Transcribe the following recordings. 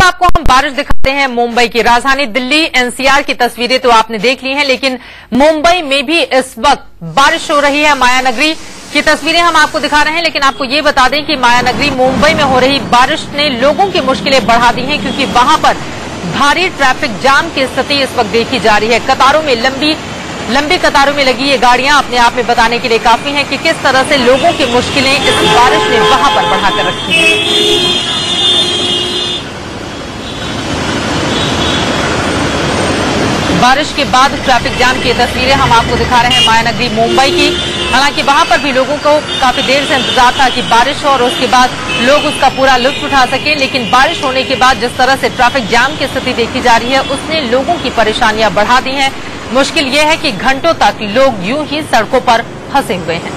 आपको हम बारिश दिखाते हैं मुंबई की। राजधानी दिल्ली एनसीआर की तस्वीरें तो आपने देख ली हैं, लेकिन मुंबई में भी इस वक्त बारिश हो रही है। मायानगरी की तस्वीरें हम आपको दिखा रहे हैं, लेकिन आपको ये बता दें कि मायानगरी मुंबई में हो रही बारिश ने लोगों की मुश्किलें बढ़ा दी हैं, क्योंकि वहां पर भारी ट्रैफिक जाम की स्थिति इस वक्त देखी जा रही है। कतारों में लंबी कतारों में लगी ये गाड़ियां अपने आप में बताने के लिए काफी हैं कि किस तरह से लोगों की मुश्किलें इस बारिश ने वहां पर बढ़ाकर रखी हैं। बारिश के बाद ट्रैफिक जाम की तस्वीरें हम आपको दिखा रहे हैं मायानगरी मुंबई की। हालांकि वहां पर भी लोगों को काफी देर से इंतजार था कि बारिश हो और उसके बाद लोग उसका पूरा लुत्फ उठा सके, लेकिन बारिश होने के बाद जिस तरह से ट्रैफिक जाम की स्थिति देखी जा रही है उसने लोगों की परेशानियां बढ़ा दी हैं। मुश्किल यह है कि घंटों तक लोग यूं ही सड़कों पर फंसे हुए हैं।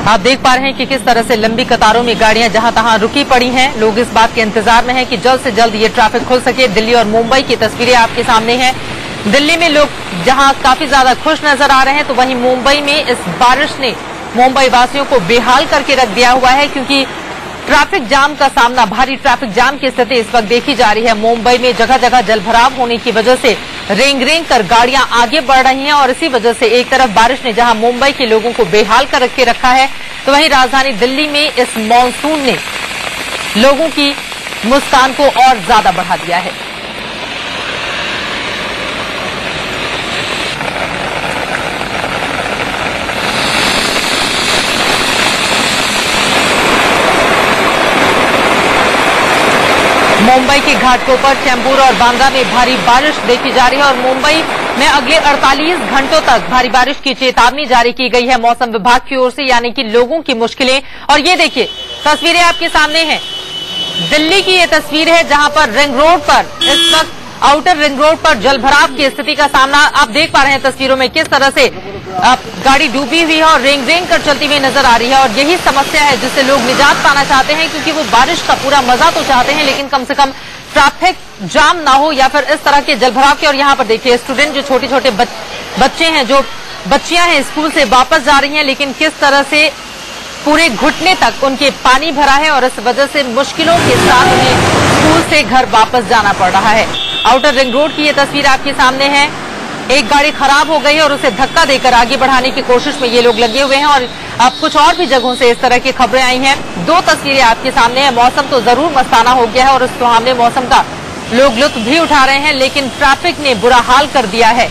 आप देख पा रहे हैं कि किस तरह से लंबी कतारों में गाड़ियां जहां तहां रुकी पड़ी हैं। लोग इस बात के इंतजार में हैं कि जल्द से जल्द ये ट्रैफिक खुल सके। दिल्ली और मुंबई की तस्वीरें आपके सामने हैं। दिल्ली में लोग जहां काफी ज्यादा खुश नजर आ रहे हैं, तो वहीं मुंबई में इस बारिश ने मुंबई वासियों को बेहाल करके रख दिया हुआ है, क्योंकि ट्रैफिक जाम का सामना, भारी ट्रैफिक जाम की स्थिति इस वक्त देखी जा रही है। मुंबई में जगह जगह जलभराव होने की वजह से रेंग रेंग कर गाड़ियां आगे बढ़ रही हैं और इसी वजह से एक तरफ बारिश ने जहां मुंबई के लोगों को बेहाल कर के रखा है, तो वहीं राजधानी दिल्ली में इस मॉनसून ने लोगों की मुस्कान को और ज्यादा बढ़ा दिया है। मुंबई के घाटों पर, चैंबूर और बांद्रा में भारी बारिश देखी जा रही है और मुंबई में अगले 48 घंटों तक भारी बारिश की चेतावनी जारी की गई है मौसम विभाग की ओर से, यानी कि लोगों की मुश्किलें। और ये देखिए तस्वीरें आपके सामने हैं, दिल्ली की ये तस्वीर है जहां पर रिंग रोड पर इस वक्त आउटर रिंग रोड पर जलभराव की स्थिति का सामना आप देख पा रहे हैं तस्वीरों में, किस तरह से गाड़ी डूबी हुई है और रेंग रेंग कर चलती हुई नजर आ रही है। और यही समस्या है जिससे लोग निजात पाना चाहते हैं, क्योंकि वो बारिश का पूरा मजा तो चाहते हैं, लेकिन कम से कम ट्रैफिक जाम ना हो या फिर इस तरह के जलभराव के। और यहाँ पर देखिए स्टूडेंट, जो छोटे छोटे बच्चे हैं, जो बच्चियां हैं, स्कूल से वापस जा रही हैं, लेकिन किस तरह से पूरे घुटने तक उनके पानी भरा है और इस वजह से मुश्किलों के साथ उन्हें स्कूल से घर वापस जाना पड़ रहा है। आउटर रिंग रोड की ये तस्वीर आपके सामने है। एक गाड़ी खराब हो गई और उसे धक्का देकर आगे बढ़ाने की कोशिश में ये लोग लगे हुए हैं और अब कुछ और भी जगहों से इस तरह की खबरें आई हैं। दो तस्वीरें आपके सामने हैं। मौसम तो जरूर मस्ताना हो गया है और उस सुहावने मौसम का लोग लुत्फ भी उठा रहे हैं, लेकिन ट्रैफिक ने बुरा हाल कर दिया है।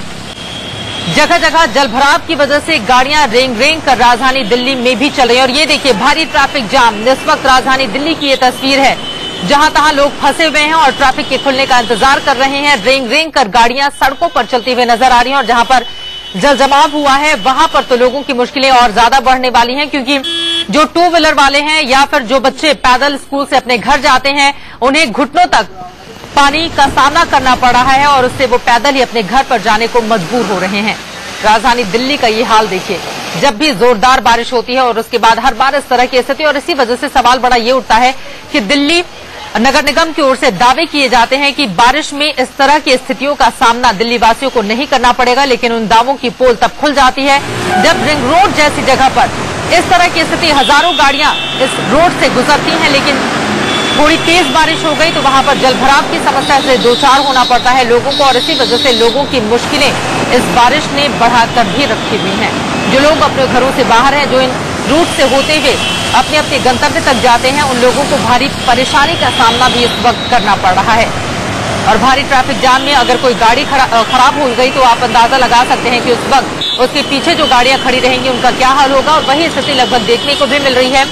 जगह जगह जलभराव की वजह से गाड़ियां रेंग रेंग कर राजधानी दिल्ली में भी चल रही है। और ये देखिए भारी ट्रैफिक जाम, इस वक्त राजधानी दिल्ली की ये तस्वीर है जहां तहां लोग फंसे हुए हैं और ट्रैफिक के खुलने का इंतजार कर रहे हैं। रेंग रेंग कर गाड़ियां सड़कों पर चलती हुई नजर आ रही हैं और जहां पर जल जमाव हुआ है वहां पर तो लोगों की मुश्किलें और ज्यादा बढ़ने वाली हैं, क्योंकि जो टू व्हीलर वाले हैं या फिर जो बच्चे पैदल स्कूल से अपने घर जाते हैं, उन्हें घुटनों तक पानी का सामना करना पड़ रहा है और उससे वो पैदल ही अपने घर पर जाने को मजबूर हो रहे हैं। राजधानी दिल्ली का ये हाल देखिए, जब भी जोरदार बारिश होती है और उसके बाद हर बार इस तरह की स्थिति, और इसी वजह से सवाल बड़ा ये उठता है कि दिल्ली नगर निगम की ओर से दावे किए जाते हैं कि बारिश में इस तरह की स्थितियों का सामना दिल्ली वासियों को नहीं करना पड़ेगा, लेकिन उन दावों की पोल तब खुल जाती है जब रिंग रोड जैसी जगह पर इस तरह की स्थिति, हजारों गाड़ियां इस रोड से गुजरती हैं, लेकिन थोड़ी तेज बारिश हो गई तो वहां पर जलभराव की समस्या से दो चार होना पड़ता है लोगों को और इसी वजह से लोगों की मुश्किलें इस बारिश ने बढ़ाकर भी रखी हुई हैं। जो लोग अपने घरों से बाहर हैं, जो इन रूट से होते हुए अपने अपने गंतव्य तक जाते हैं, उन लोगों को भारी परेशानी का सामना भी इस वक्त करना पड़ रहा है। और भारी ट्रैफिक जाम में अगर कोई गाड़ी खराब हो गई तो आप अंदाजा लगा सकते हैं कि उस वक्त उसके पीछे जो गाड़ियां खड़ी रहेंगी उनका क्या हाल होगा। और वही स्थिति लगभग देखने को भी मिल रही है।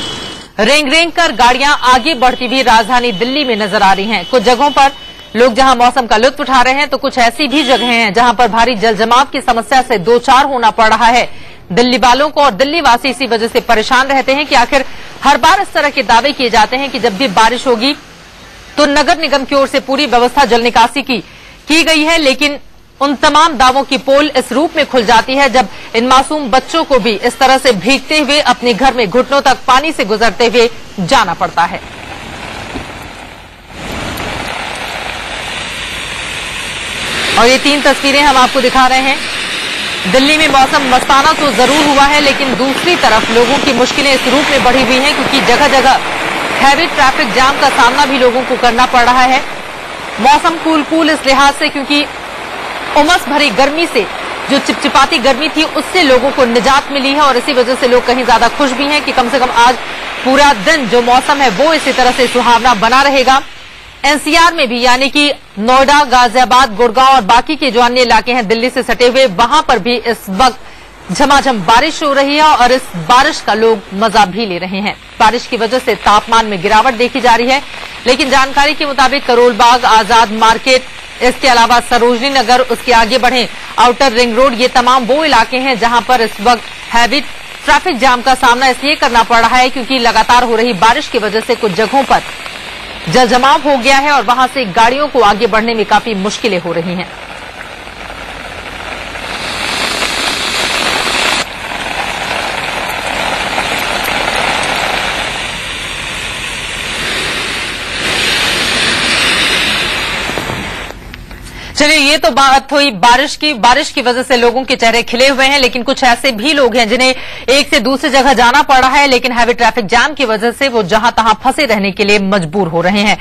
रेंग रेंग कर गाड़ियां आगे बढ़ती भी राजधानी दिल्ली में नजर आ रही हैं। कुछ जगहों पर लोग जहां मौसम का लुत्फ उठा रहे हैं, तो कुछ ऐसी भी जगहें हैं जहां पर भारी जल जमाव की समस्या से दो चार होना पड़ रहा है दिल्ली वालों को। और दिल्ली वासी इसी वजह से परेशान रहते हैं कि आखिर हर बार इस तरह के दावे किए जाते हैं कि जब भी बारिश होगी तो नगर निगम की ओर से पूरी व्यवस्था जल निकासी की गई है, लेकिन उन तमाम दावों की पोल इस रूप में खुल जाती है जब इन मासूम बच्चों को भी इस तरह से भीगते हुए अपने घर में घुटनों तक पानी से गुजरते हुए जाना पड़ता है। और ये तीन तस्वीरें हम आपको दिखा रहे हैं दिल्ली में मौसम मस्ताना तो जरूर हुआ है, लेकिन दूसरी तरफ लोगों की मुश्किलें इस रूप में बढ़ी हुई हैं क्योंकि जगह जगह हैवी ट्रैफिक जाम का सामना भी लोगों को करना पड़ रहा है। मौसम कूल इस लिहाज से क्योंकि उमस भरी गर्मी से, जो चिपचिपाती गर्मी थी, उससे लोगों को निजात मिली है और इसी वजह से लोग कहीं ज्यादा खुश भी हैं कि कम से कम आज पूरा दिन जो मौसम है वो इसी तरह से सुहावना बना रहेगा। एनसीआर में भी, यानी कि नोएडा, गाजियाबाद, गुड़गांव और बाकी के जो अन्य इलाके हैं दिल्ली से सटे हुए, वहां पर भी इस वक्त झमाझम बारिश हो रही है और इस बारिश का लोग मजा भी ले रहे हैं। बारिश की वजह से तापमान में गिरावट देखी जा रही है, लेकिन जानकारी के मुताबिक करोल बाग, आजाद मार्केट, इसके अलावा सरोजनी नगर, उसके आगे बढ़े आउटर रिंग रोड, ये तमाम वो इलाके हैं जहां पर इस वक्त हैवी ट्रैफिक जाम का सामना इसलिए करना पड़ रहा है क्योंकि लगातार हो रही बारिश की वजह से कुछ जगहों पर जलजमाव हो गया है और वहां से गाड़ियों को आगे बढ़ने में काफी मुश्किलें हो रही हैं। चलिए, ये तो बात हुई बारिश की। बारिश की वजह से लोगों के चेहरे खिले हुए हैं, लेकिन कुछ ऐसे भी लोग हैं जिन्हें एक से दूसरी जगह जाना पड़ रहा है, लेकिन हैवी ट्रैफिक जाम की वजह से वो जहां तहां फंसे रहने के लिए मजबूर हो रहे हैं।